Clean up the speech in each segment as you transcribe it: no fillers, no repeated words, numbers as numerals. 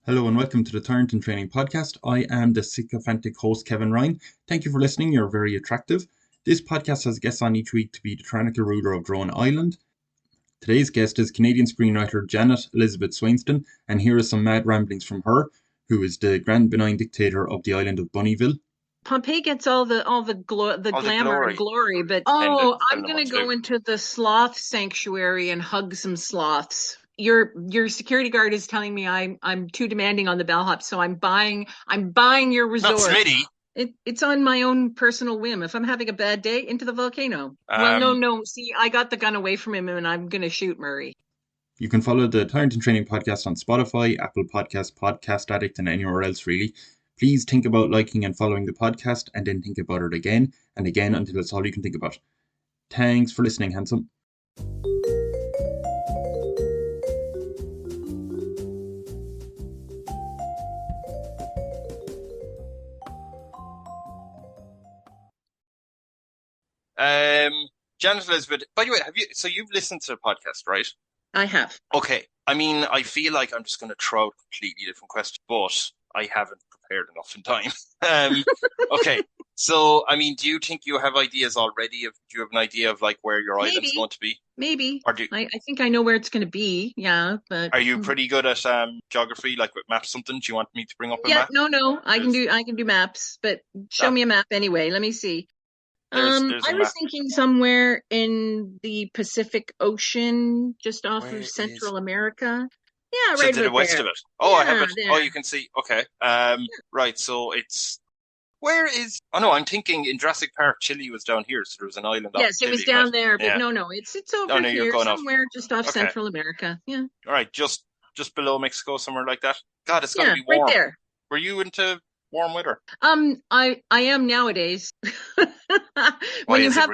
Hello and welcome to the Tyrant In Training podcast. I am the sycophantic host, Kevin Ryan. Thank you for listening. You're very attractive. This podcast has guests on each week to be the tyrannical ruler of Drone Island. Today's guest is Canadian screenwriter Janet Elizabeth Swainston, and here is some mad ramblings from her, who is the Grand Benign Dictator of the island of Bunniville. Pompeii gets all the glamour and glory, but I'm gonna go into the sloth sanctuary and hug some sloths. Your security guard is telling me I'm too demanding on the bellhop, so I'm buying your resort. Not Smitty. It's on my own personal whim. If I'm having a bad day, into the volcano. Well, no. See, I got the gun away from him, and I'm gonna shoot Murray. You can follow the Tyrant In Training podcast on Spotify, Apple Podcasts, Podcast Addict, and anywhere else really. Please think about liking and following the podcast, and then think about it again and again until it's all you can think about. Thanks for listening, handsome. Janet Elizabeth, by the way, you've listened to the podcast, right? I have. Okay. I mean, I feel like I'm just going to throw out a completely different question, but I haven't prepared enough in time. Okay. So, I mean, do you think you have ideas already? Do you have an idea of like where your island's going to be? Maybe. I think I know where it's going to be. Yeah, but are you pretty good at geography, like with maps? Something? Do you want me to bring up a map? No. I can do maps, but show me a map anyway. Let me see. I was thinking somewhere in the Pacific Ocean, just off of Central America. Yeah, right to the west of it. Oh, I have it. There. Oh, you can see. Okay. Right. So it's. Where is? Oh no, I'm thinking in Jurassic Park, Chile was down here, so there was an island. Yes, it was down there, but no, it's over here somewhere, just off Okay. Central America. Yeah. All right, just below Mexico, somewhere like that. God, it's gotta be warm. Right there. Were you into warm weather? I am nowadays. When you have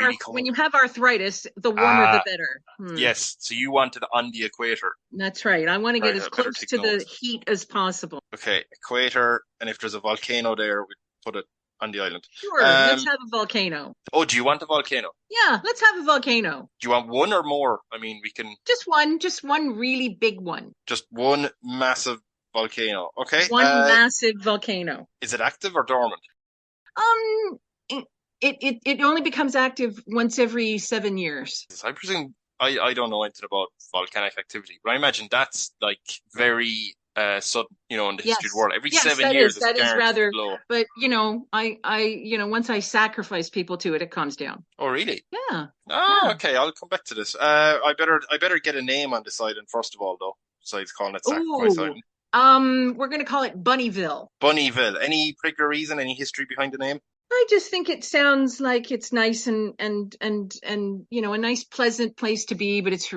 arthritis, the warmer the better. Yes, so you wanted on the equator. That's right. I want to get as close to the heat as possible. Okay, equator, and if there's a volcano there, we put it on the island. Sure, let's have a volcano. Oh, do you want a volcano? Yeah, let's have a volcano. Do you want one or more? I mean, we can... Just one really big one. Just one massive volcano, okay? One massive volcano. Is it active or dormant? It only becomes active once every 7 years. I presume, I don't know anything about volcanic activity, but I imagine that's like very... sudden, in the history of the world. Every 7 years, that is rather low. But once I sacrifice people to it, it calms down. Oh, really? Yeah. Oh, yeah. Okay. I'll come back to this. I better get a name on this island first of all, though. Besides calling it Sacrifice Island. We're gonna call it Bunniville. Bunniville. Any particular reason? Any history behind the name? I just think it sounds like it's nice and a nice, pleasant place to be, but it's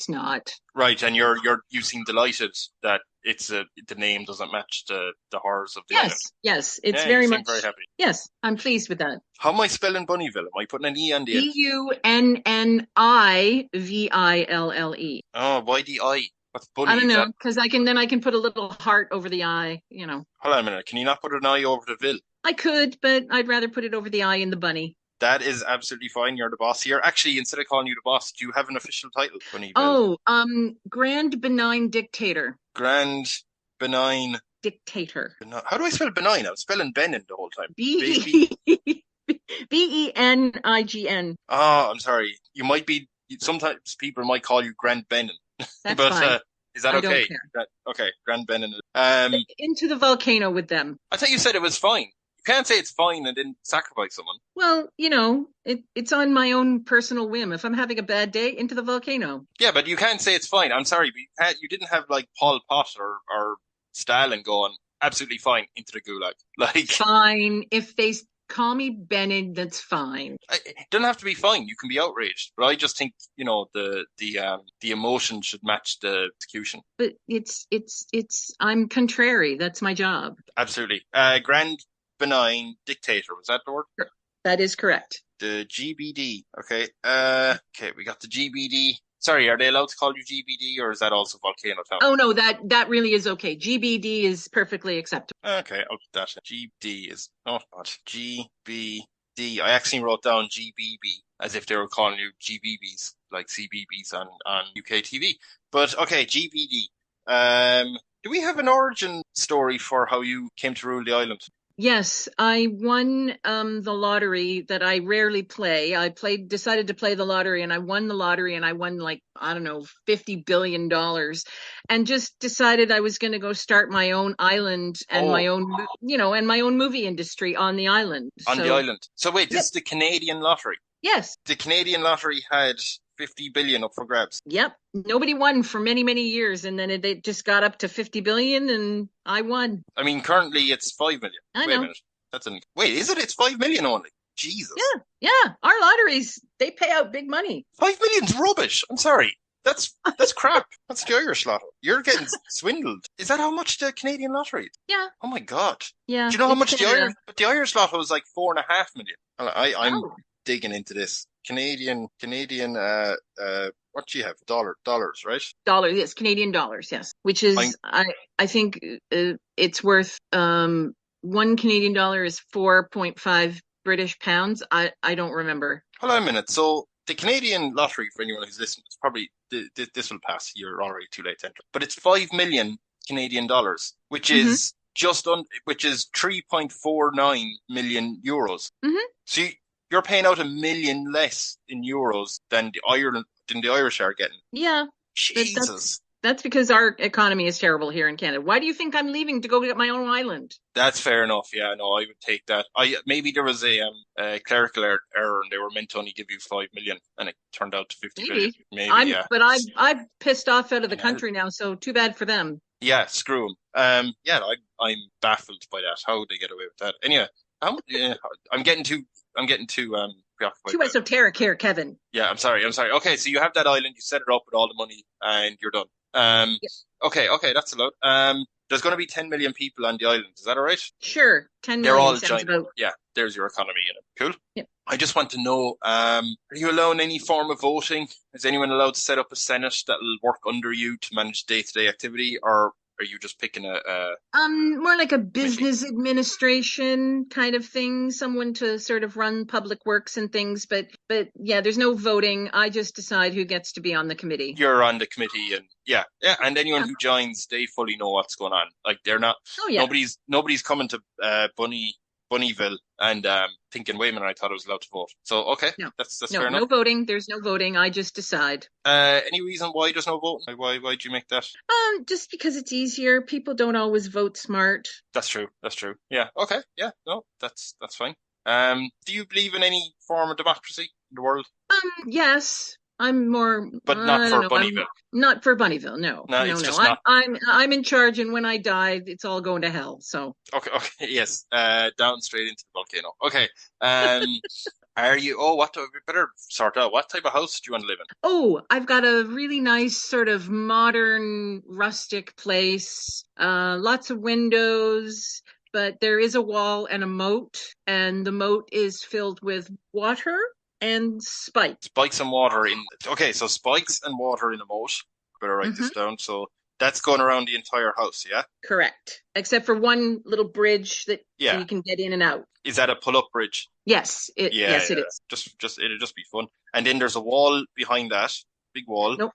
not. Right, and you seem delighted that the name doesn't match the horrors of the island. Yes, it's very much. Very happy. Yes, I'm pleased with that. How am I spelling Bunniville? Am I putting an E on the end? Bunniville. Oh, why the I? What's Bunny? I don't know, because I can put a little heart over the I. Hold on a minute. Can you not put an I over the Ville? I could, but I'd rather put it over the I in the bunny. That is absolutely fine. You're the boss here. Actually, instead of calling you the boss, do you have an official title? Grand Benign Dictator. Grand Benign Dictator. How do I spell benign? I was spelling Benin the whole time. Benign. Oh, I'm sorry. You might be. Sometimes people might call you Grand Benin. That's fine. Is that okay? I don't care. Okay, Grand Benin. Into the volcano with them. I thought you said it was fine. You can't say it's fine and then sacrifice someone. Well, it's on my own personal whim. If I'm having a bad day, into the volcano. Yeah, but you can't say it's fine. I'm sorry, but you didn't have like Pol Pot or Stalin going absolutely fine into the gulag. Like fine. If they call me Bennett, that's fine. It doesn't have to be fine. You can be outraged, but I just think the emotion should match the execution. But I'm contrary. That's my job. Absolutely. Grand Benign Dictator, was that the word? That is correct. The GBD. Okay. Okay, we got the GBD. Sorry, are they allowed to call you GBD, or is that also Volcano Town? Oh no, that really is okay. GBD is perfectly acceptable. Okay, I'll put that. GBD is not GBD. I actually wrote down GBB as if they were calling you GBBs, like CBBS on UK TV. But okay, GBD. do we have an origin story for how you came to rule the island? Yes, I won the lottery that I rarely play. Decided to play the lottery, and I won the lottery, and I won like, I don't know, $50 billion, and just decided I was going to go start my own island and my own, and my own movie industry on the island. The island. So wait, this is the Canadian lottery? Yes. The Canadian lottery had 50 billion up for grabs. Yep. Nobody won for many, many years, and then it just got up to 50 billion, and I won. I mean, currently it's 5 million. I know. Wait a minute. Wait, is it? It's 5 million only. Jesus. Yeah. Our lotteries, they pay out big money. 5 million's rubbish. I'm sorry. That's crap. That's the Irish lotto. You're getting swindled. Is that how much the Canadian lottery is? Yeah. Oh my God. Yeah. Do you know how much the Irish? But the Irish lotto is like 4.5 million. I'm digging into this. Canadian. What do you have? Dollars, right? Dollars, yes, Canadian dollars, yes. Which is, I think it's worth, $1 Canadian is 4.5 British pounds. I don't remember. Hold on a minute. So the Canadian lottery, for anyone who's listening, it's probably this will pass. You're already too late to enter. But it's 5 million Canadian dollars, which is which is 3.49 million euros. Mm-hmm. So you're paying out $1 million less in euros than the Irish are getting. Yeah. Jesus. That's because our economy is terrible here in Canada. Why do you think I'm leaving to go get my own island? That's fair enough. Yeah, no, I would take that. Maybe there was a clerical error, and they were meant to only give you 5 million, and it turned out to 50 billion. Maybe, yeah. But I'm pissed off out of the country now, so too bad for them. Yeah, screw them. I'm baffled by that. How would they get away with that? Anyway, I'm getting too preoccupied. Too esoteric here, Kevin. Yeah, I'm sorry. Okay, so you have that island, you set it up with all the money, and you're done. Yes. Okay, that's a lot. There's going to be 10 million people on the island. Is that all right? Sure, 10 million. They're all giant. Yeah, there's your economy in it. Cool. Yeah. I just want to know, are you allowed any form of voting? Is anyone allowed to set up a senate that will work under you to manage day-to-day activity, or are you just picking more like a business administration kind of thing, someone to sort of run public works and things, but yeah, there's no voting. I just decide who gets to be on the committee. You're on the committee, and and anyone who joins, they fully know what's going on. Like, they're not nobody's coming to Bunniville and thinking, wait a minute, I thought I was allowed to vote. So okay, that's fair enough. No voting. There's no voting. I just decide. Any reason why there's no voting? Why do you make that? Just because it's easier. People don't always vote smart. That's true. Yeah. Okay. Yeah. No, that's fine. Do you believe in any form of democracy in the world? Yes. I'm more, but not for Bunniville. Not for Bunniville. No. I'm in charge, and when I die, it's all going to hell. So. Okay. Yes. Down straight into the volcano. Okay. Are you? Oh, we better sort out what type of house do you want to live in? Oh, I've got a really nice sort of modern, rustic place. Lots of windows, but there is a wall and a moat, and the moat is filled with water and spikes. Spikes and water so spikes and water in a moat. Better write this down. So that's going around the entire house, yeah? Correct. Except for one little bridge that you can get in and out. Is that a pull-up bridge? Yes, it is. It'll just be fun. And then there's a wall behind that. Big wall. Nope.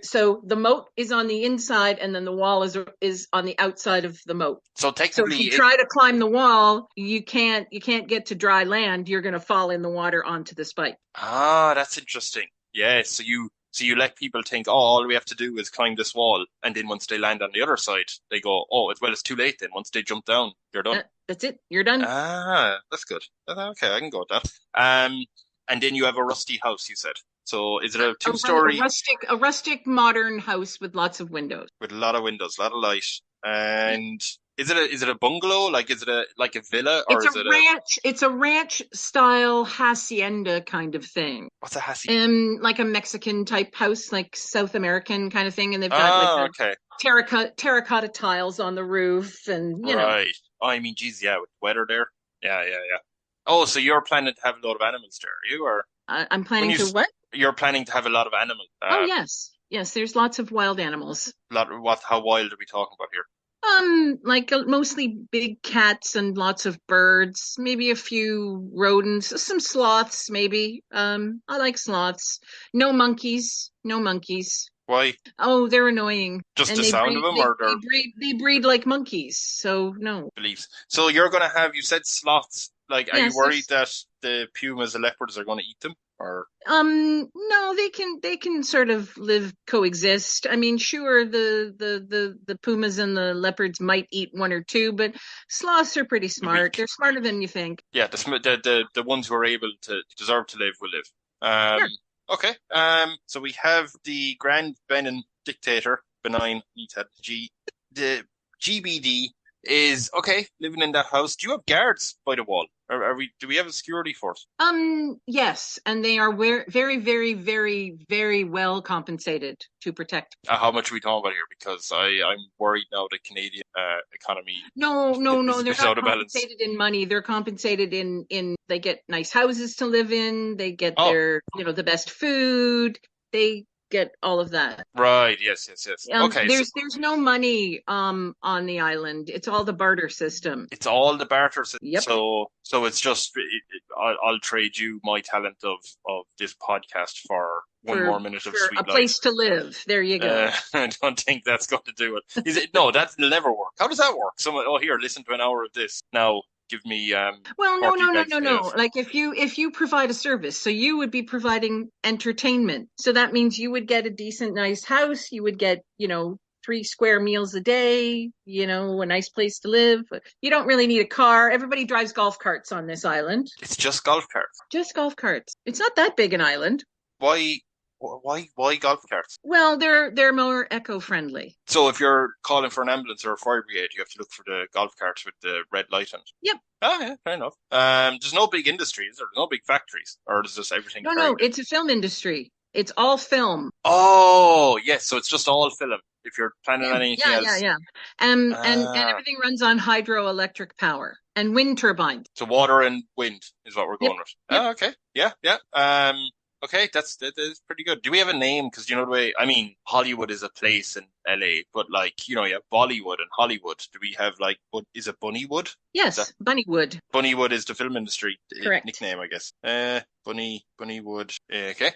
So the moat is on the inside, and then the wall is on the outside of the moat. So technically, if you try to climb the wall, you can't get to dry land. You're going to fall in the water onto the spike. Ah, that's interesting. Yeah. So you let people think, all we have to do is climb this wall, and then once they land on the other side, they go, it's too late then. Once they jump down, you're done. That's it. You're done. Ah, that's good. Okay, I can go with that. And then you have a rusty house, you said. So is it a 2-story? A rustic modern house with lots of windows. With a lot of windows, a lot of light. And is it a bungalow? Like, is it a villa, or is it ranch? It's a ranch style hacienda kind of thing. What's a hacienda? Like a Mexican type house, like South American kind of thing, and they've got terracotta tiles on the roof, and you know. Right. Oh, I mean, geez, with weather there. Yeah. Oh, so you're planning to have a lot of animals there, are you? Or I'm planning to what? You're planning to have a lot of animals. Yes. There's lots of wild animals. How wild are we talking about here? Like mostly big cats and lots of birds, maybe a few rodents, some sloths, maybe. I like sloths. No monkeys. Why? Oh, they're annoying. Just and the sound of them, or their they breed like monkeys. So no. beliefs? So you're going to have, you said sloths. Like, are you Yes, worried that the pumas and leopards are going to eat them? Or no, they can sort of coexist. I mean, sure, the pumas and the leopards might eat one or two, but sloths are pretty smart. They're smarter than you think. Yeah, the ones who are able to deserve to live will live. Sure. Okay. So we have the Grand Benign Dictator, benign, the GBD is okay, living in that house. Do you have guards by the wall? Do we have a security force? Yes, and they are very, very, very, very well compensated to protect. How much are we talking about here? Because I'm worried now the Canadian economy No, is they're out not of balance. compensated in money. They're compensated in they get nice houses to live in. They get Oh. their, the best food. They get all of that. Right. Yes. Okay. There's no money on the island. It's all the barter system. It's all the barter system. Yep. So it's just I'll trade you my talent of this podcast for one more minute of sweet life. A place to live. There you go. I don't think that's going to do it. Is it? No, that'll never work. How does that work? Someone, here, listen to an hour of this. Now give me well, no. Like if you provide a service, so you would be providing entertainment. So that means you would get a decent, nice house. You would get, 3 square meals a day, a nice place to live. You don't really need a car. Everybody drives golf carts on this island. It's just golf carts. Just golf carts. It's not that big an island. Why golf carts? Well, they're more eco-friendly. So if you're calling for an ambulance or a fire brigade, you have to look for the golf carts with the red light on it. Yep. Oh, yeah, fair enough. There's no big industries, or no big factories, or is just everything? No, it's a film industry. It's all film. Oh, yes. So it's just all film. If you're planning on anything else. Yeah. And everything runs on hydroelectric power and wind turbines. So water and wind is what we're going with. Yep. Oh, okay. Yeah. Okay, that is pretty good. Do we have a name? Because the way, I mean, Hollywood is a place in LA, but you have Bollywood and Hollywood. Do we have is it Bunnywood? Yes, Bunnywood. Bunnywood is the film industry nickname, I guess. Bunnywood. Okay.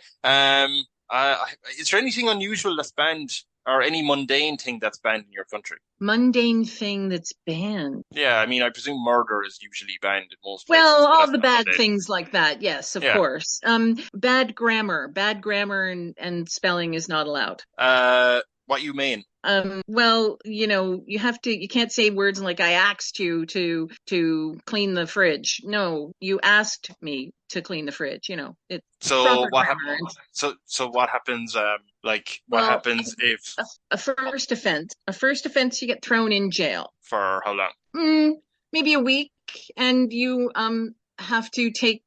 Is there anything unusual that's banned, or any mundane thing that's banned in your country? Mundane thing that's banned? Yeah, I mean, I presume murder is usually banned in most places. Well, all the bad things like that, yes, of course. Bad grammar and spelling is not allowed. What you mean? Well, you can't say words like "I asked you to clean the fridge." No, you asked me to clean the fridge. It's so what happens? So what happens? What happens if a first offense? You get thrown in jail for how long? Maybe a week, and you have to take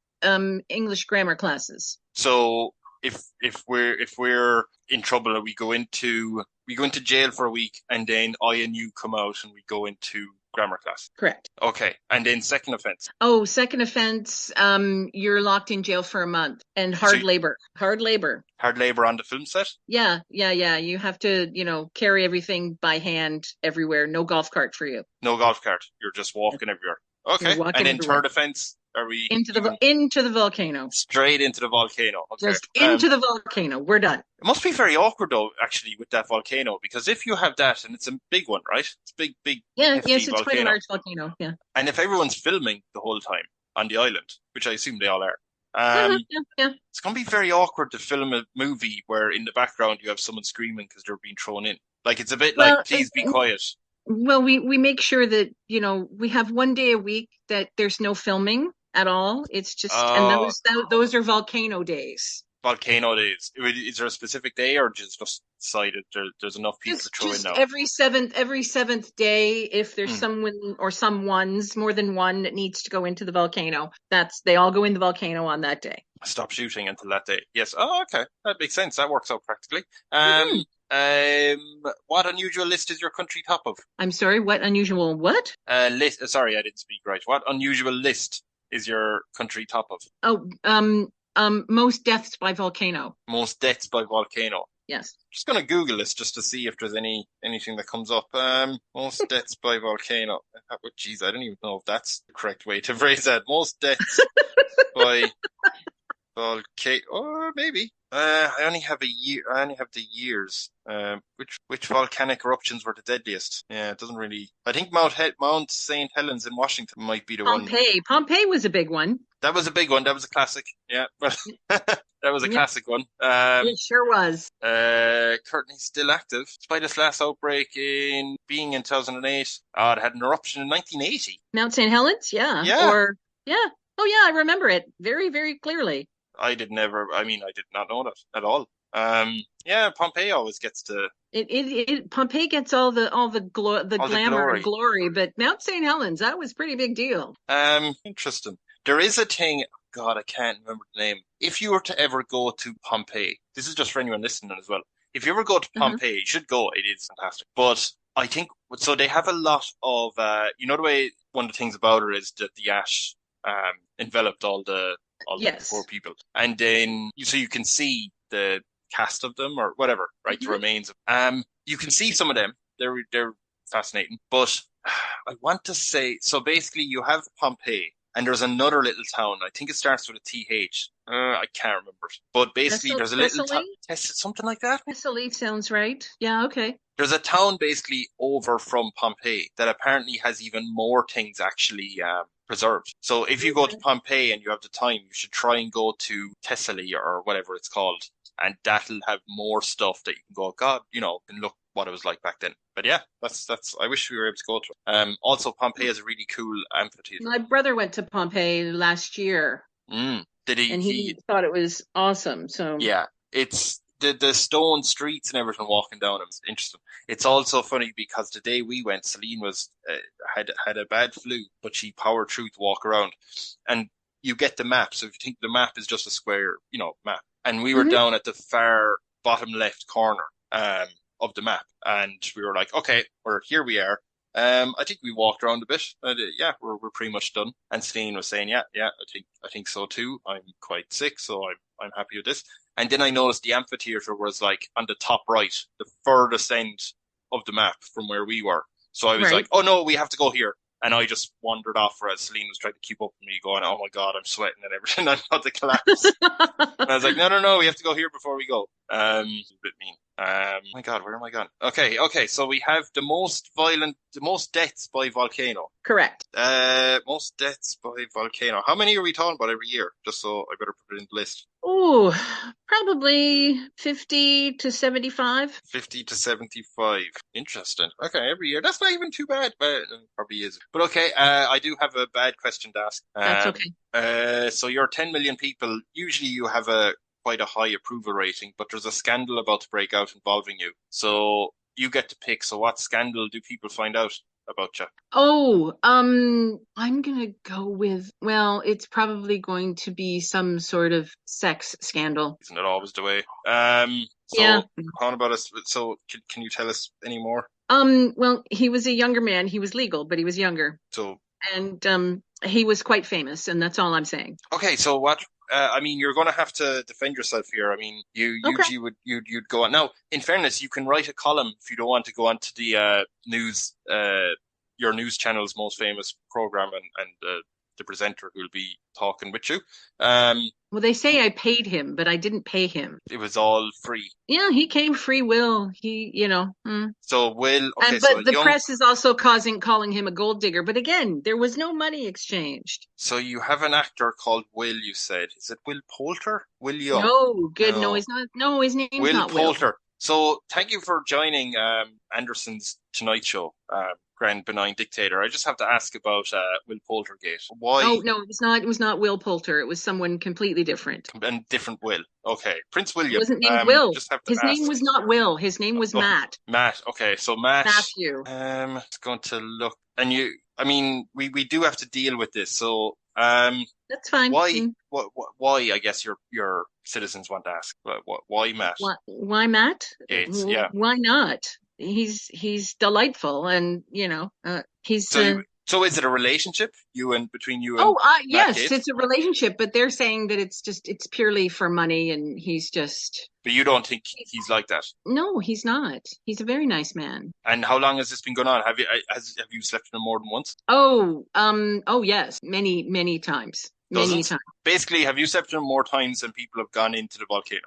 English grammar classes. So if we're in trouble and we go into jail for a week, and then I and you come out and we go into grammar class. Correct. Okay. And then second offense. Oh, second offense, you're locked in jail for a month, and hard labor. Hard labor on the film set? Yeah. You have to, carry everything by hand everywhere. No golf cart for you. No golf cart. You're just walking everywhere. Okay. And then third offense, are we into the volcano? Straight into the volcano. Okay. Just into the volcano. We're done. It must be very awkward though, actually, with that volcano, because if you have that, and it's a big one, right? It's big. Yeah. Yes, it's quite a large volcano. Yeah. And if everyone's filming the whole time on the island, which I assume they all are, yeah. It's going to be very awkward to film a movie where in the background you have someone screaming because they're being thrown in. It's a bit please be quiet. Well, we make sure that, we have one day a week that there's no filming at all. It's just, and those are volcano days. Volcano days. Is there a specific day, or just decided there's enough people to throw in now? Every seventh day, if there's someone or someone's more than one that needs to go into the volcano, they all go in the volcano on that day. Stop shooting until that day. Yes. Oh, okay. That makes sense. That works out practically. What unusual list is your country top of? I'm sorry, what unusual what? List. Sorry, I didn't speak right. What unusual list is your country top of? Oh, most deaths by volcano. Most deaths by volcano. Yes. Just gonna Google this just to see if there's anything that comes up. Most deaths by volcano. Geez, I don't even know if that's the correct way to phrase that. Most deaths by Volcano. Oh, maybe. I only have a year. I only have the years. Which volcanic eruptions were the deadliest? Yeah, it doesn't really. I think Mount St. Helens in Washington might be the one. Pompeii was a big one. That was a big one. That was a classic. Yeah, but that was a classic one. It sure was. Currently still active, despite its last outbreak being in 2008. Oh, it had an eruption in 1980. Mount St. Helens, yeah. Oh yeah, I remember it very, very clearly. I did not know that at all. Pompeii always gets to Pompeii gets all the glamour and glory, but Mount St. Helens, that was a pretty big deal. Interesting. There is a thing, God, I can't remember the name. If you were to ever go to Pompeii, this is just for anyone listening as well. If you ever go to Pompeii, you should go. It is fantastic. But I think, so they have a lot of, the way one of the things about it is that the ash enveloped all the poor people. And then, so you can see the cast of them or whatever, right? The remains. You can see some of them. They're fascinating. But I want to say, so basically you have Pompeii and there's another little town. I think it starts with a TH. I can't remember. But basically there's a little town. Something like that. Thessaly sounds right. Yeah, okay. There's a town basically over from Pompeii that apparently has even more things actually preserved. So if you go to Pompeii and you have the time, you should try and go to Thessaly or whatever it's called. And that'll have more stuff that you can go, God, and look what it was like back then. But yeah, that's. I wish we were able to go to it. Also, Pompeii is a really cool amphitheater. My brother went to Pompeii last year. Did he? And he thought it was awesome. So yeah, it's the stone streets and everything walking down. It was interesting. It's also funny because the day we went, Celine was had a bad flu, but she powered through to walk around. And you get the map. So if you think the map is just a square, map. And we were down at the far bottom left corner of the map. And we were like, okay, here we are. I think we walked around a bit. We're pretty much done. And Celine was saying, I think so too. I'm quite sick, so I'm happy with this. And then I noticed the amphitheater was like on the top right, the furthest end of the map from where we were. So I was like, oh no, we have to go here. And I just wandered off whereas Celine was trying to keep up with me going, oh my God, I'm sweating and everything. I'm about to collapse. And I was like, no, we have to go here before we go. A bit mean. My God, where am I gone? Okay. So we have the most deaths by volcano. Correct. Most deaths by volcano. How many are we talking about every year? Just so I better put it in the list. Oh, probably 50 to 75. 50 to 75. Interesting. Okay, every year. That's not even too bad, but it probably is. But okay, I do have a bad question to ask. That's okay. So you're 10 million people. Usually you have quite a high approval rating, but there's a scandal about to break out involving you. So you get to pick. So what scandal do people find out about you? Oh, I'm gonna go with, it's probably going to be some sort of sex scandal. Isn't it always the way? How about us? So can you tell us any more? Well, he was a younger man. He was legal, but he was younger. So, and he was quite famous, and that's all I'm saying. Okay, so what? You're going to have to defend yourself here. Usually you'd go on. Now, in fairness, you can write a column if you don't want to go onto the news, your news channel's most famous program, and the presenter who'll be talking with you. Well, they say I paid him, but I didn't pay him. It was all free. Yeah, he came free will. So Will. Okay, but the press is also calling him a gold digger. But again, there was no money exchanged. So you have an actor called Will. You said, is it Will Poulter? Will Young? No, good. No, he's not. No, his name's not Will Poulter. So thank you for joining Anderson's Tonight Show. Grand Benign Dictator. I just have to ask about Will Poultergate. Why? Oh no, it was not Will Poulter. It was someone completely different. And different Will. Okay, Prince William. It wasn't named Will. His name was not Will. His name was Matt. Matt. Okay, so Matt. Matthew. It's going to look. And we do have to deal with this. So that's fine. Why? Why? I guess your citizens want to ask. Why Matt? Why Matt? Gates. Yeah. Why not? He's delightful, and he's. So is it a relationship between you and? Oh, yes, Gates? It's a relationship, but they're saying that it's purely for money, and he's just. But you don't think he's like that? No, he's not. He's a very nice man. And how long has this been going on? Have you slept with him more than once? Oh yes, many times. Many times. Basically, have you stepped in more times than people have gone into the volcano?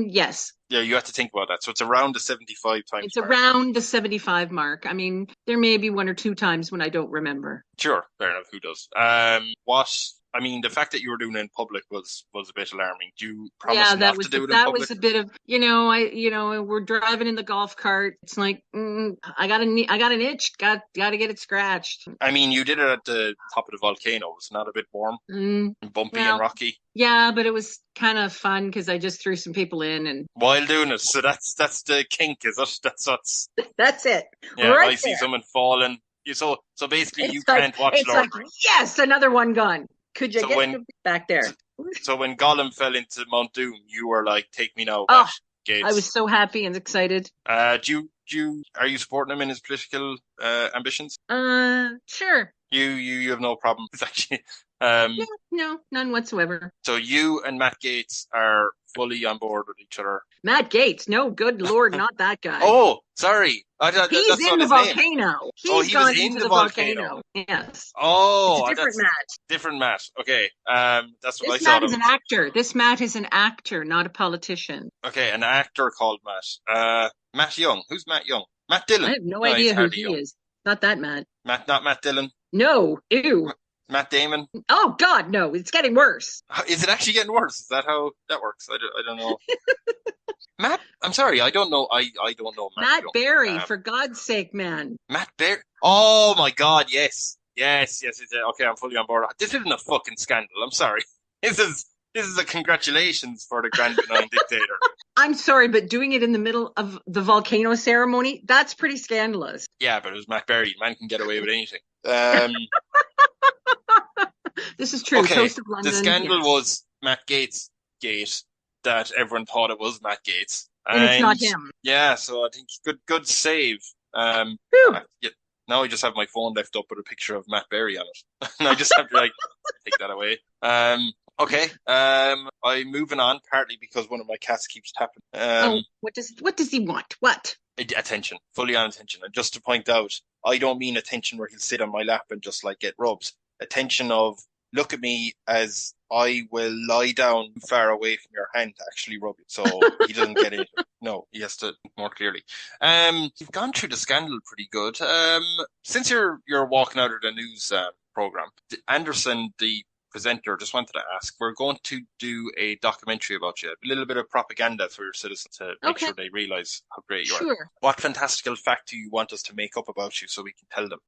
Yes. Yeah, you have to think about that. So it's around the 75 times. It's around the 75 mark. I mean, there may be 1 or 2 times when I don't remember. Sure, fair enough. Who does? I mean, the fact that you were doing it in public was a bit alarming. Do you promise not to do it in public? That was a bit of, we're driving in the golf cart. It's like, I got an itch. Got to get it scratched. I mean, you did it at the top of the volcano. Was it not a bit warm, bumpy and rocky? Yeah, but it was kind of fun because I just threw some people in and while doing it. So that's the kink, is it? That's it. Yeah, right, I see someone falling. So basically, you can't watch. It's like, yes, another one gone. Could you get back there? So when Gollum fell into Mount Doom, you were like, "Take me now, Gates." I was so happy and excited. Are you supporting him in his political ambitions? Sure. You have no problem. It's actually no, none whatsoever. So you and Matt Gates are fully on board with each other. Matt Gates, no, good Lord, not that guy. Oh, sorry. He's in the volcano. He's gone into the volcano. Yes. Oh, it's a different Matt. Different Matt. Okay. That's what I thought. This Matt is an actor. This Matt is an actor, not a politician. Okay, an actor called Matt. Matt Young. Who's Matt Young? Matt Dillon. I have no idea who he is. Not that Matt. Not Matt Dillon. No. Ew. Matt Damon. Oh God, no! It's getting worse. Is it actually getting worse? Is that how that works? I don't know. Matt, I'm sorry, I don't know. I don't know Matt Berry, for God's sake, man. Matt Berry. Oh my God, yes. Okay, I'm fully on board. This isn't a fucking scandal. I'm sorry. This is a congratulations for the Grand Benign Dictator. I'm sorry, but doing it in the middle of the volcano ceremony, that's pretty scandalous. Yeah, but it was Matt Berry. Man can get away with anything. This is true. Okay, Toast of London, the scandal was Matt Gates' gate, that everyone thought it was Matt Gates. And it's not him. Yeah, so I think good save. Now I just have my phone left up with a picture of Matt Berry on it. And I just have to take that away. Okay. I'm moving on partly because one of my cats keeps tapping. What does he want? What? Attention. Fully on attention. And just to point out, I don't mean attention where he'll sit on my lap and just get rubs. Attention of look at me as I will lie down far away from your hand to actually rub it. So he doesn't get it. No, he has to think more clearly. You've gone through the scandal pretty good. Since you're walking out of the news program, Anderson, the presenter, just wanted to ask, we're going to do a documentary about you, a little bit of propaganda for your citizens to make sure they realize how great you are. What fantastical fact do you want us to make up about you so we can tell them?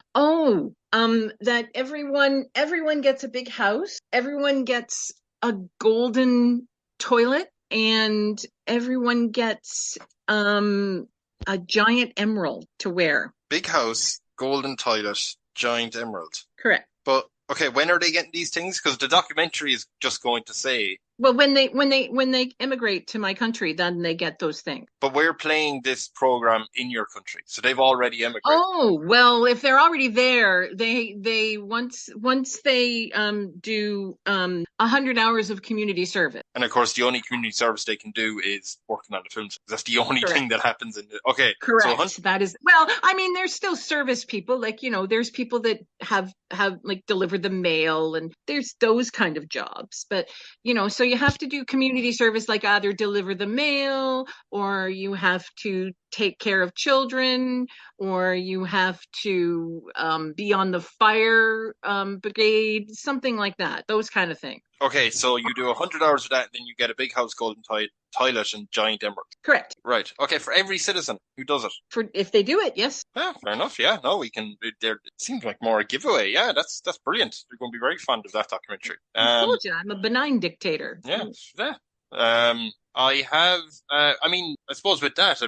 That everyone gets a big house, everyone gets a golden toilet, and everyone gets a giant emerald to wear. Big house, golden toilet, giant emerald. Correct. But okay, when are they getting these things? Because the documentary is just going to say. Well, when they immigrate to my country, then they get those things. But we're playing this program in your country, so they've already immigrated. Oh well, if they're already there, they once they do 100 hours of community service. And of course, the only community service they can do is working on the films. That's the only thing that happens in the. Okay, correct. So that is I mean, there's still service people, there's people that have delivered the mail, and there's those kind of jobs, but so you have to do community service, like either deliver the mail, or you have to take care of children, or you have to be on the fire brigade, something like that, those kind of things. Okay, so you do 100 hours of that, and then you get a big house, golden toilet, and giant emerald. Correct. Right. Okay, for every citizen who does it. If they do it, yes. Yeah, fair enough. Yeah, no, we can. It seems like more a giveaway. Yeah, that's brilliant. They're going to be very fond of that documentary. I told you, I'm a benign dictator. Yeah. I have. I suppose with that,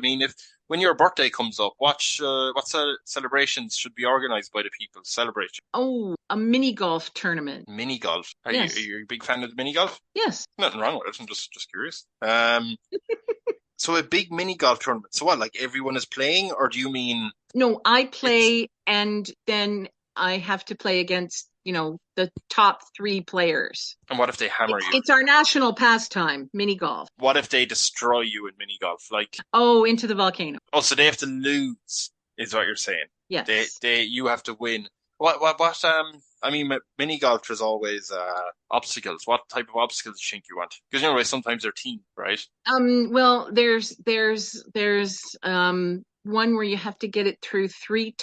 when your birthday comes up, what celebrations should be organised by the people to celebrate you? Oh, a mini golf tournament. Mini golf? Are yes. you a big fan of the mini golf? Yes. Nothing wrong with it. I'm just curious. So a big mini golf tournament. So what? Like everyone is playing, or do you mean? No, I play, and then I have to play against the top 3 players. And what if they hammer you? It's our national pastime, mini golf. What if they destroy you in mini golf? Into the volcano. Oh, so they have to lose, is what you're saying? Yes. You have to win. What I mean, mini golf, there's always obstacles. What type of obstacles do you think you want? Because anyway, sometimes they're team, right? Well, there's one where you have to get it through 3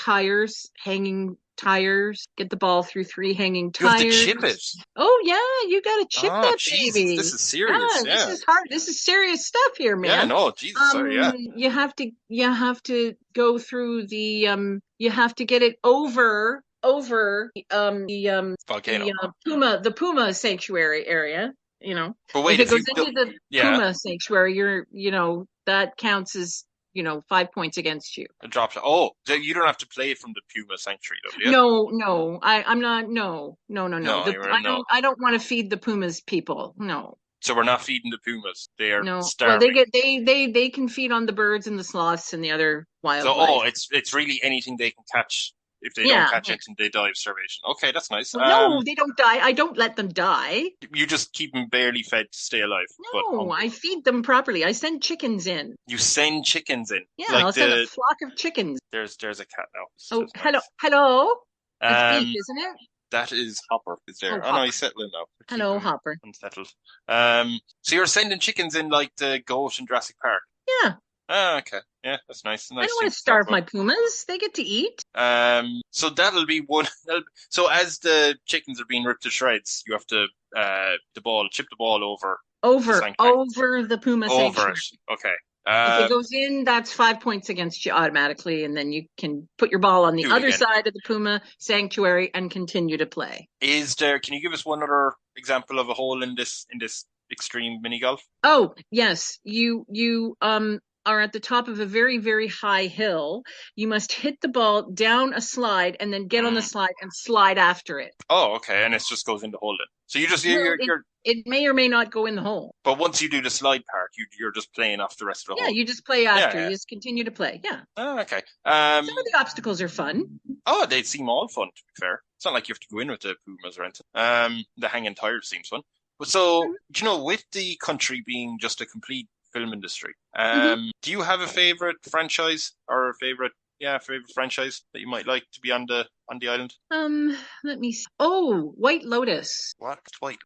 hanging tires, get the ball through 3 hanging tires. You have to chip it. Oh yeah, you got to chip that Jesus, baby. This is serious. Yeah. This is hard. This is serious stuff here, man. Yeah, no, Jesus, sorry, yeah. You have to go through the you have to get it over the Volcano. the Puma sanctuary area. You know, but wait, if it goes into the Puma sanctuary, that counts as 5 points against you. A drop. Oh, you don't have to play it from the Puma sanctuary, though, do you? No, I'm not. No. I don't want to feed the Pumas people. No. So we're not feeding the Pumas. They are starving. Well, they can feed on the birds and the sloths and the other wildlife. So it's really anything they can catch. If they don't catch it, they die of starvation. Okay, that's nice. No, they don't die. I don't let them die. You just keep them barely fed to stay alive. No, I feed them properly. I send chickens in. You send chickens in? Yeah, I'll send a flock of chickens. There's a cat now. Oh, hello. That's beef, isn't it? That is Hopper. Is there? Oh no, he's settling now. Hello, Hopper. Unsettled. So you're sending chickens in like the goat in Jurassic Park? Yeah. Oh, okay. Yeah, that's nice. I don't want to starve my Pumas. They get to eat. So that'll be one. So as the chickens are being ripped to shreds, you have to chip the ball over the Puma sanctuary. Over it. Okay. If it goes in, that's 5 points against you automatically, and then you can put your ball on the other side of the Puma sanctuary and continue to play. Can you give us one other example of a hole in this extreme mini golf? Oh yes, you are at the top of a very, very high hill. You must hit the ball down a slide and then get on the slide and slide after it. Oh, okay, and it just goes in the hole then. So it may or may not go in the hole. But once you do the slide part, you're just playing off the rest of the hole. Yeah, you just play after. You just continue to play. Yeah. Oh, okay. Some of the obstacles are fun. Oh, they seem all fun, to be fair. It's not like you have to go in with the Pumas or anything. The hanging tires seems fun. But so, with the country being just a complete film industry, do you have a favorite franchise or a favorite franchise that you might like to be on the island? Let me see. Oh, White Lotus. What is White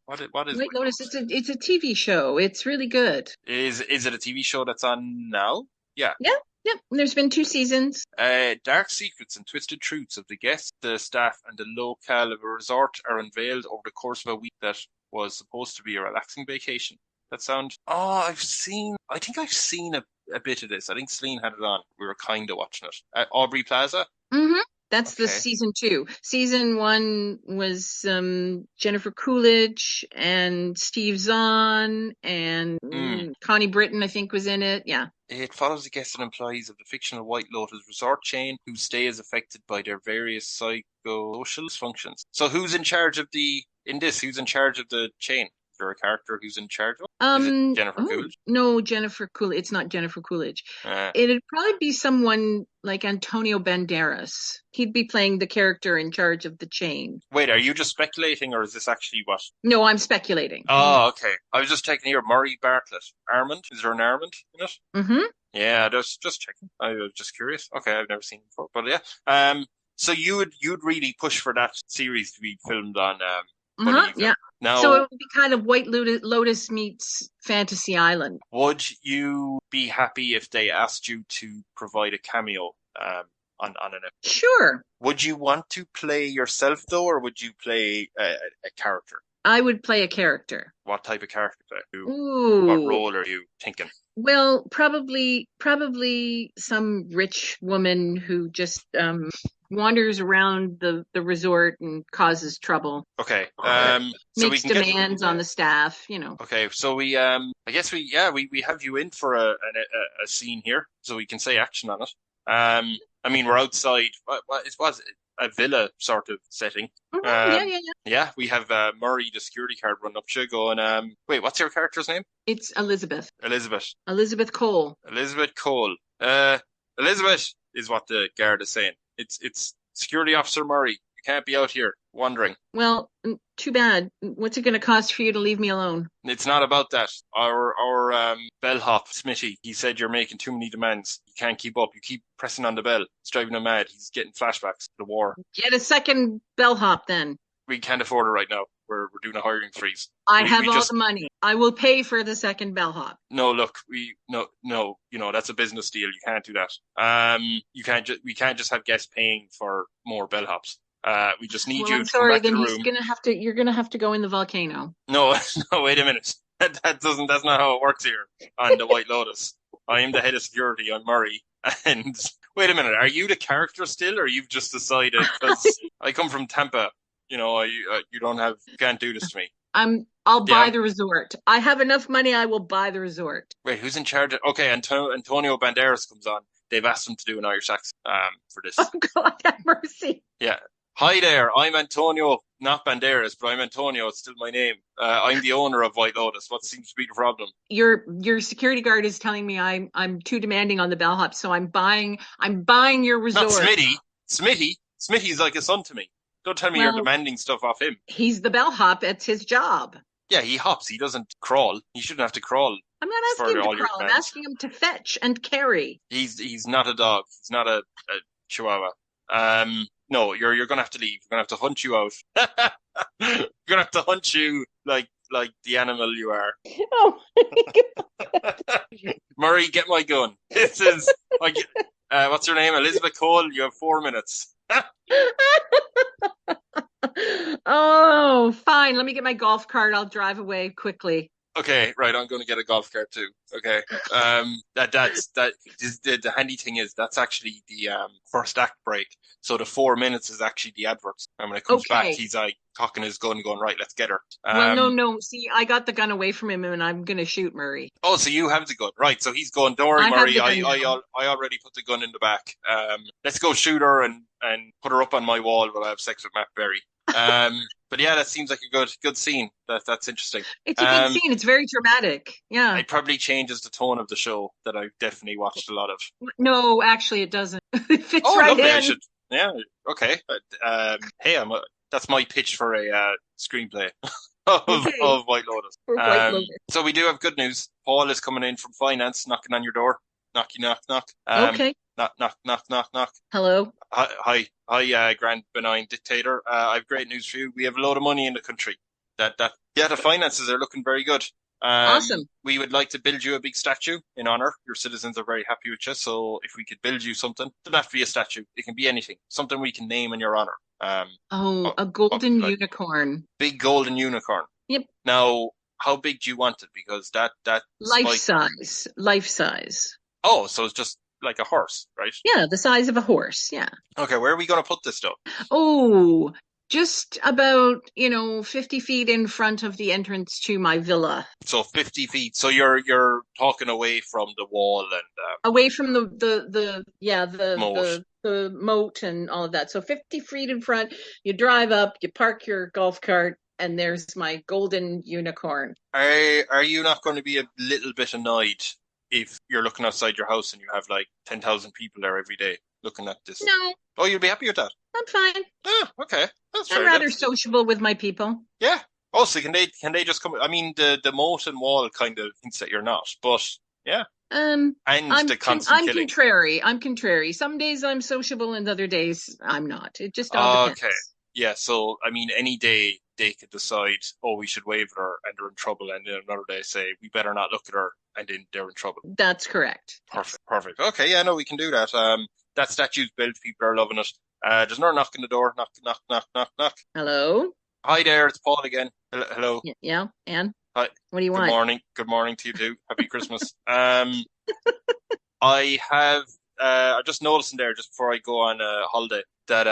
Lotus? It's a TV show. It's really good. Is it a TV show that's on now? Yeah. Yeah. There's been 2 seasons. Dark secrets and twisted truths of the guests, the staff, and the locale of a resort are unveiled over the course of a week that was supposed to be a relaxing vacation. That sound? Oh, I think I've seen a bit of this. I think Celine had it on. We were kind of watching it. At Aubrey Plaza? Mm-hmm. That's the season 2. Season 1 was Jennifer Coolidge and Steve Zahn and Connie Britton, I think, was in it. Yeah. It follows the guests and employees of the fictional White Lotus resort chain whose stay is affected by their various psychosocial functions. So who's in charge of the chain? Is there a character who's in charge of it? Is it Jennifer Coolidge? No, Jennifer Coolidge. It's not Jennifer Coolidge. It'd probably be someone like Antonio Banderas. He'd be playing the character in charge of the chain. Wait, are you just speculating or is this actually what? No, I'm speculating. Oh, okay. I was just checking here. Murray Bartlett. Armand? Is there an Armand in it? Mm-hmm. Yeah, just checking. I was just curious. Okay, I've never seen it before. But yeah. So you'd really push for that series to be filmed on yeah. Now, so it would be kind of White Lotus meets Fantasy Island. Would you be happy if they asked you to provide a cameo on an episode? Sure. Would you want to play yourself though, or would you play a character? I would play a character. What type of character? Ooh. What role are you thinking? Well, probably some rich woman who just wanders around the resort and causes trouble. Okay. So makes demands on the staff, Okay, so we I guess we have you in for a scene here, so we can say action on it. I mean, we're outside. What was it? A villa sort of setting. Yeah. Yeah, we have Murray, the security guard, run up to you going, wait, what's your character's name? It's Elizabeth. Elizabeth Cole. Elizabeth is what the guard is saying. It's Security Officer Murray. You can't be out here wandering. Well, too bad. What's it going to cost for you to leave me alone? It's not about that. Our bellhop, Smitty, he said you're making too many demands. You can't keep up. You keep pressing on the bell. It's driving him mad. He's getting flashbacks to the war. Get a second bellhop then. we can't afford it right now. We're doing a hiring freeze. I have all the money. I will pay for the second bellhop. No, look, no. That's a business deal. You can't do that. We can't just have guests paying for more bellhops. We just need you to come back to the room. You're gonna have to go in the volcano. No, wait a minute. That's not how it works here on the White Lotus. I am the head of security. I'm Murray. And wait a minute, are you the character still, or you've just decided? Because I come from Tampa. You can't do this to me. I'll buy the resort. I have enough money. I will buy the resort. Wait, who's in charge? Okay, Antonio Banderas comes on. They've asked him to do an Irish accent for this. Oh God, have mercy. Yeah. Hi there, I'm Antonio, not Banderas, but I'm Antonio. It's still my name. I'm the owner of White Lotus. What seems to be the problem? Your security guard is telling me I'm too demanding on the bellhop, so I'm buying your resort. Not Smitty's like a son to me. Don't tell me you're demanding stuff off him. He's the bellhop. It's his job. Yeah, he hops. He doesn't crawl. He shouldn't have to crawl. I'm not asking him to crawl. I'm asking him to fetch and carry. He's not a dog. He's not a chihuahua. No, you're going to have to leave. We're going to have to hunt you out. We're going to have to hunt you like the animal you are. Oh Murray, get my gun. This is what's your name? Elizabeth Cole. You have 4 minutes. Oh, fine. Let me get my golf cart. I'll drive away quickly. Okay, right. I'm going to get a golf cart too. Okay. The handy thing is that's actually the first act break. So the 4 minutes is actually the adverts. And when it comes back, he's like cocking his gun, going, right, let's get her. No. See, I got the gun away from him, and I'm going to shoot Murray. Oh, so you have the gun, right? So he's going. Don't worry, Murray. I already put the gun in the back. Let's go shoot her and put her up on my wall while I have sex with Matt Berry. But yeah, that seems like a good scene. That's interesting. It's a good scene. It's very dramatic. Yeah. It probably changes the tone of the show that I've definitely watched a lot of. No, actually, it doesn't. It fits right in. Yeah. Okay. Hey, that's my pitch for a screenplay of White Lotus. White Lotus. So we do have good news. Paul is coming in from finance, knocking on your door. Knocky, knock, knock. Okay. Knock. Hello. Hi, Grand Benign Dictator. I have great news for you. We have a load of money in the country. The finances are looking very good. Awesome. We would like to build you a big statue in honor. Your citizens are very happy with you. So if we could build you something, it doesn't have to be a statue. It can be anything. Something we can name in your honor. A golden unicorn. Big golden unicorn. Yep. Now, how big do you want it? Because that life size. Oh, so it's just like a horse, right? Yeah, the size of a horse. Yeah. Okay, where are we going to put this stuff? Oh, just about 50 feet in front of the entrance to my villa. So 50 feet. So you're talking away from the wall and away from the moat and all of that. So 50 feet in front. You drive up. You park your golf cart. And there's my golden unicorn. Are you not going to be a little bit annoyed if you're looking outside your house and you have like 10,000 people there every day looking at this? No. Oh, you'll be happy with that? I'm fine. Ah, okay. I'm rather sociable with my people. Yeah. Oh, so can they just come? I mean, the moat and wall kind of hints that you're not, but yeah. And the constant killing. I'm contrary. Some days I'm sociable and other days I'm not. It just all depends. Okay. Yeah, so, I mean, any day they could decide, we should wave at her and they're in trouble. And then another day say, we better not look at her and then they're in trouble. That's correct. Perfect. Okay, yeah, no, we can do that. That statue's built. People are loving it. There's another knock on the door. Knock. Hello? Hi there, it's Paul again. Hello. Yeah, Anne? Hi. What do you want? Good morning to you too. Happy Christmas. I just noticed in there, just before I go on holiday, that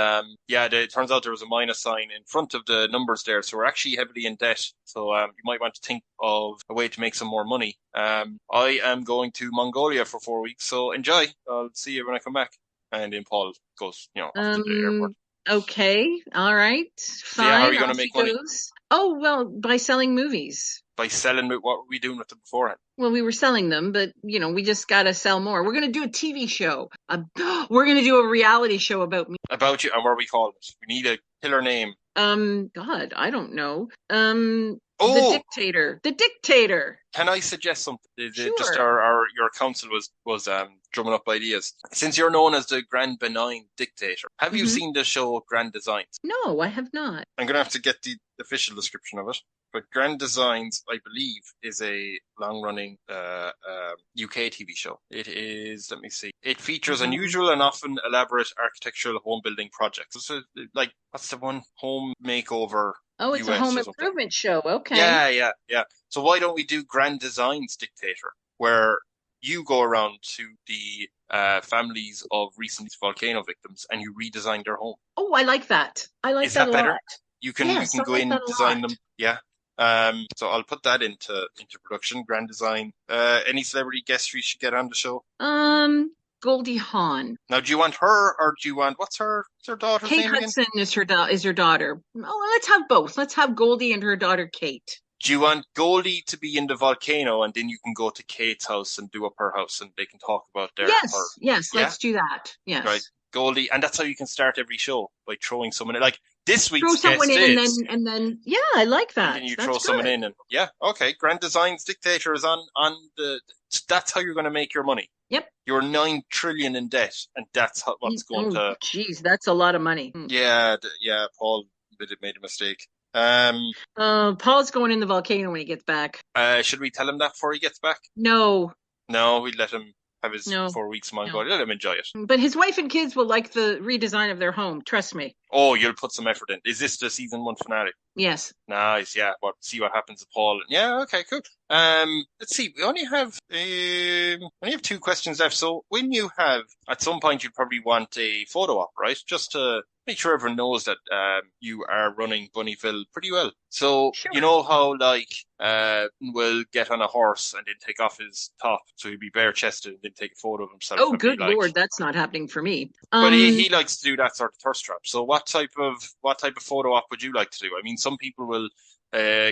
it turns out there was a minus sign in front of the numbers there, so we're actually heavily in debt. So you might want to think of a way to make some more money. I am going to Mongolia for 4 weeks, so enjoy. I'll see you when I come back. And then Paul goes, off to the airport. Okay, all right, fine. So how are you going to make money? Oh, well, by selling movies. By selling, what were we doing with them beforehand? Well, we were selling them, but, we just got to sell more. We're going to do a TV show. We're going to do a reality show about me. About you, and what are we calling it? We need a killer name. God, I don't know. Oh, The Dictator. Can I suggest something? Sure. Just your council was drumming up ideas. Since you're known as the Grand Benign Dictator, have you seen the show Grand Designs? No, I have not. I'm gonna have to get the official description of it. But Grand Designs, I believe, is a long-running UK TV show. It is, let me see. It features unusual and often elaborate architectural home building projects. So, like, what's the one? Home makeover. Oh, it's a home improvement show. Okay. Yeah. So why don't we do Grand Designs Dictator, where you go around to the families of recent volcano victims and you redesign their home? Oh, I like that. I like that a better? lot. You can go in and design them. Yeah. So I'll put that into production. Grand Design. Any celebrity guests we should get on the show? Goldie Hawn. Now, do you want her or do you want what's her daughter's name again? Kate Hudson is her daughter. Oh, let's have both. Let's have Goldie and her daughter Kate. Do you want Goldie to be in the volcano and then you can go to Kate's house and do up her house and they can talk about their... Yes, let's do that. Yes. Right, Goldie, and that's how you can start every show, by throwing someone in. Like this week's throw someone guest in is, and then yeah, I like that. And then you throw someone in and okay. Grand Designs Dictator is on the. That's how you're going to make your money. Yep. You're 9 trillion in debt, and that's what's going to. Jeez, that's a lot of money. Yeah. Paul made a mistake. Paul's going in the volcano when he gets back. Should we tell him that before he gets back? No, we'd let him have his 4 weeks Mongolia. Let him enjoy it. But his wife and kids will like the redesign of their home. Trust me. Oh, you'll put some effort in. Is this the season 1 finale? Yes. Nice. Yeah. See what happens to Paul. Yeah. Okay. Cool. Let's see. We only have 2 questions left. So when you have, at some point, you'd probably want a photo op, right? Just to make sure everyone knows that you are running Bunniville pretty well. So you know how will get on a horse and then take off his top, so he'd be bare chested and then take a photo of himself. Oh, good Lord, that's not happening for me. But he likes to do that sort of thirst trap. So what type of photo op would you like to do? I mean, some people will.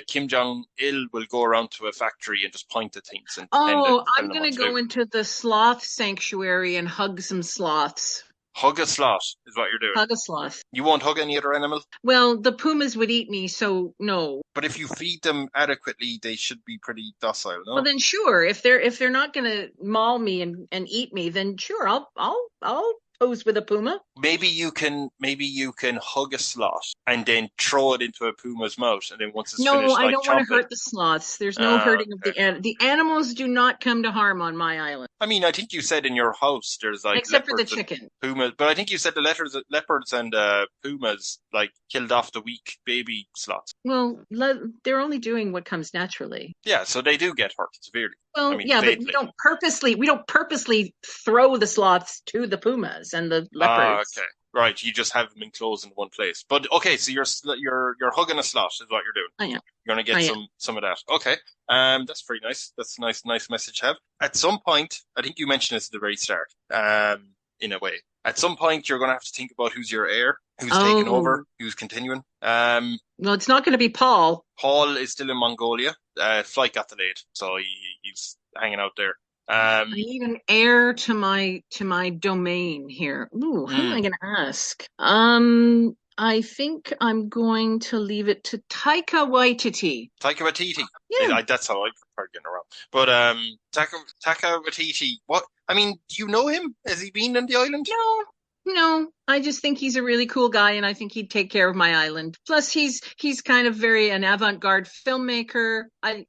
Kim Jong-il will go around to a factory and just point at things. And I'm going to go into the sloth sanctuary and hug some sloths. Hug a sloth is what you're doing. Hug a sloth. You won't hug any other animal? Well, the pumas would eat me, so no. But if you feed them adequately, they should be pretty docile, no? Well, then sure. If they're not going to maul me and eat me, then sure, I'll pose with a puma. Maybe you can hug a sloth and then throw it into a puma's mouth, and then once it's finished, I don't want to hurt the sloths. There's no hurting of the animals. Do not come to harm on my island. I mean, I think you said in your house there's except for the chicken, pumas. But I think you said the leopards and pumas killed off the weak baby sloths. Well, they're only doing what comes naturally. Yeah, so they do get hurt severely. Well, but we don't purposely throw the sloths to the pumas and the leopards. Okay. Right, you just have them enclosed in one place. But okay, so you're hugging a sloth is what you're doing. I am. You're gonna get some of that. Okay. That's pretty nice. That's a nice message to have. At some point, I think you mentioned this at the very start. In a way. At some point you're gonna have to think about who's your heir, who's taking over, who's continuing. Well, it's not gonna be Paul. Paul is still in Mongolia. Flight got delayed, so he's hanging out there. I need an heir to my domain here. Ooh, how am I going to ask? I think I'm going to leave it to Taika Waititi. Taika Waititi? Yeah. That's how I prefer getting around. But Taika Waititi, what? I mean, do you know him? Has he been on the island? No. I just think he's a really cool guy, and I think he'd take care of my island. Plus, he's kind of an avant-garde filmmaker. I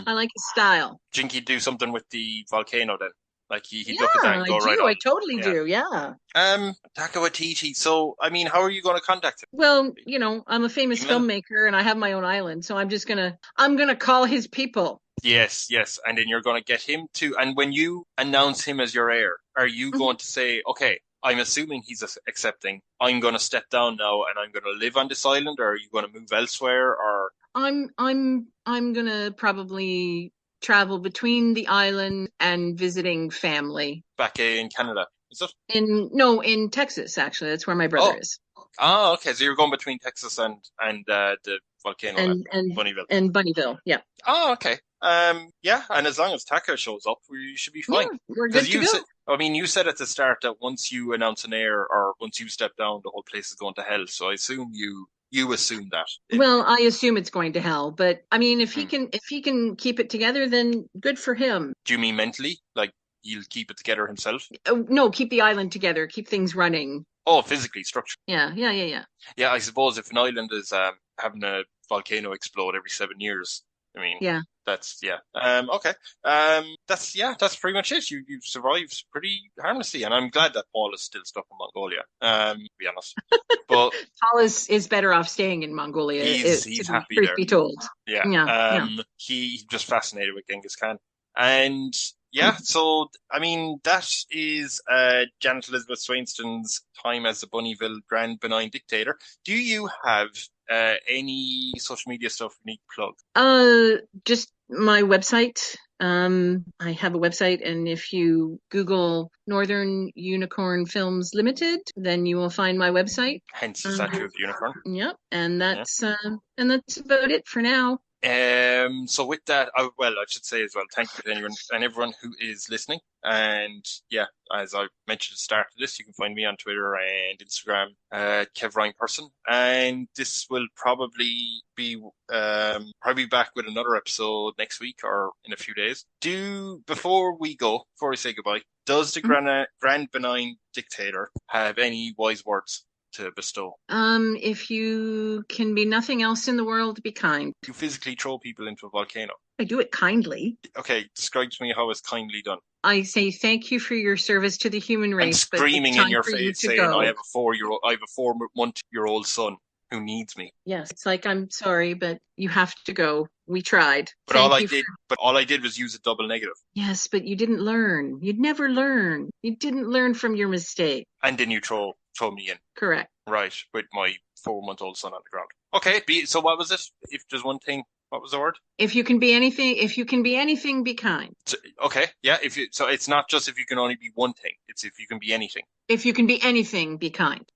like his style. Do you think he'd do something with the volcano then? Like he'd look at that and go right on. I totally do. Yeah. Taika Waititi. So, I mean, how are you going to contact him? Well, I'm a famous filmmaker, and I have my own island, so I'm gonna call his people. Yes, and then you're going to get him to. And when you announce him as your heir, are you going to say, okay, I'm assuming he's accepting, I'm going to step down now and I'm going to live on this island, or are you going to move elsewhere? Or I'm going to probably travel between the island and visiting family. Back in Canada, is it? In Texas, actually. That's where my brother is. Oh, okay. So you're going between Texas and the volcano and Bunniville. And Bunniville, yeah. Oh, okay. Yeah, and as long as Taka shows up, we should be fine. Yeah, we're good to go. You said at the start that once you announce an heir or once you step down, the whole place is going to hell. So I assume you You assume that. Well, I assume it's going to hell, but I mean, if he can keep it together, then good for him. Do you mean mentally? Like he'll keep it together himself? No, keep the island together, keep things running. Oh, physically, structure. Yeah. Yeah, I suppose if an island is having a volcano explode every 7 years, I mean, that's okay. That's pretty much it. You've survived pretty harmlessly, and I'm glad that Paul is still stuck in Mongolia. To be honest, but Paul is better off staying in Mongolia. He's happy truth there. Be told, He's just fascinated with Genghis Khan, and so I mean that is Janet Elizabeth Swainston's time as the Bunniville Grand Benign Dictator. Do you have any social media stuff you need to plug? Just my website. I have a website, and if you Google Northern Unicorn Films Limited, then you will find my website. Hence the statue of the unicorn. Yep, and that's about it for now. So with that, I should say as well, thank you to anyone and everyone who is listening. And as I mentioned at the start of this, you can find me on Twitter and Instagram, Kev Ryan Person. And this will probably be back with another episode next week or in a few days. Before we say goodbye, does the Grand Benign Dictator have any wise words to bestow? If you can be nothing else in the world, be kind. You physically throw people into a volcano. I do it kindly. Okay, describe to me how it's kindly done. I say thank you for your service to the human race. And screaming in your face saying, I have a 4-month-old son who needs me. Yes, it's like, I'm sorry, but you have to go. We tried. But all I did was use a double negative. Yes, but you didn't learn. You'd never learn. You didn't learn from your mistake. And then you throw me in. Correct. Right, with my 4-month-old son on the ground. Okay, so what was it? If there's one thing, what was the word? If you can be anything, be kind. So, okay, yeah. So it's not just if you can only be one thing. It's if you can be anything. If you can be anything, be kind.